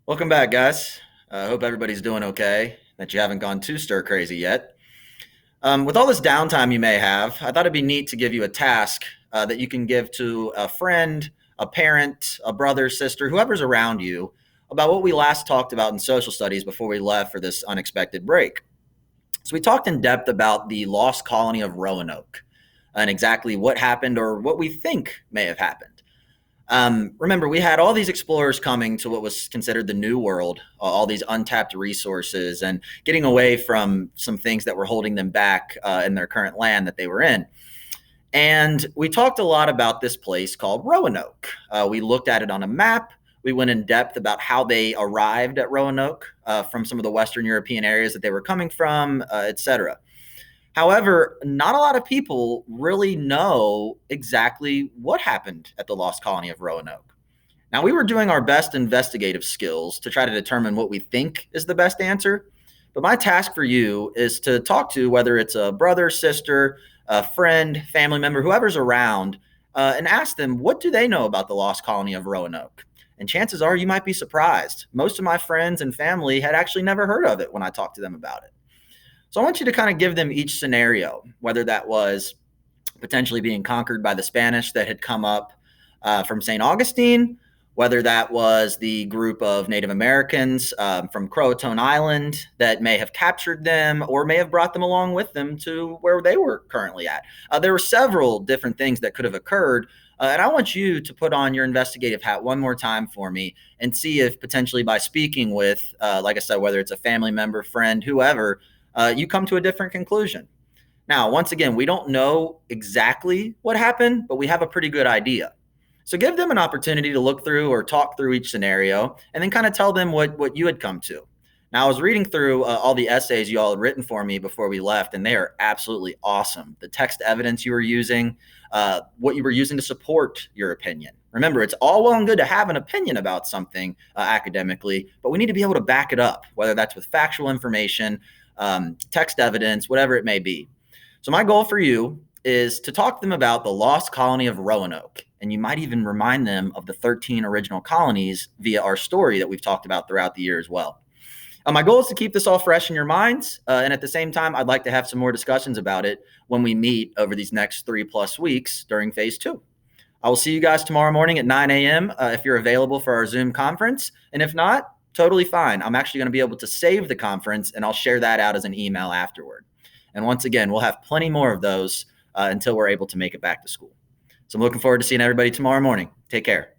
Welcome back, guys. I hope everybody's doing okay, that you haven't gone too stir crazy yet. With all this downtime you may have, I thought it'd be neat to give you a task that you can give to a friend, a parent, a brother, sister, whoever's around you about what we last talked about in social studies before we left for this unexpected break. So, we talked in depth about the Lost Colony of Roanoke and exactly what happened or what we think may have happened. Remember, we had all these explorers coming to what was considered the New World, all these untapped resources, and getting away from some things that were holding them back in their current land that they were in. And we talked a lot about this place called Roanoke. We looked at it on a map. We went in depth about how they arrived at Roanoke from some of the Western European areas that they were coming from, etc. However, not a lot of people really know exactly what happened at the Lost Colony of Roanoke. Now, we were doing our best investigative skills to try to determine what we think is the best answer. But my task for you is to talk to whether it's a brother, sister, a friend, family member, whoever's around, and ask them what do they know about the Lost Colony of Roanoke. And chances are you might be surprised. Most of my friends and family had actually never heard of it when I talked to them about it. So I want you to kind of give them each scenario, whether that was potentially being conquered by the Spanish that had come up from St. Augustine, whether that was the group of Native Americans from Croatoan Island that may have captured them or may have brought them along with them to where they were currently at. There were several different things that could have occurred. And I want you to put on your investigative hat one more time for me and see if potentially by speaking with, like I said, whether it's a family member, friend, whoever, you come to a different conclusion. Now, once again, we don't know exactly what happened, but we have a pretty good idea. So give them an opportunity to look through or talk through each scenario and then kind of tell them what you had come to. Now, I was reading through all the essays you all had written for me before we left, and they are absolutely awesome. The text evidence you were using, what you were using to support your opinion. Remember, it's all well and good to have an opinion about something academically, but we need to be able to back it up, whether that's with factual information, text evidence, whatever it may be. So my goal for you is to talk to them about the Lost Colony of Roanoke. And you might even remind them of the 13 original colonies via our story that we've talked about throughout the year as well. My goal is to keep this all fresh in your minds. And at the same time, I'd like to have some more discussions about it when we meet over these next 3+ weeks during phase 2. I will see you guys tomorrow morning at 9 a.m. If you're available for our Zoom conference. And if not, totally fine. I'm actually going to be able to save the conference and I'll share that out as an email afterward. And once again, we'll have plenty more of those until we're able to make it back to school. So I'm looking forward to seeing everybody tomorrow morning. Take care.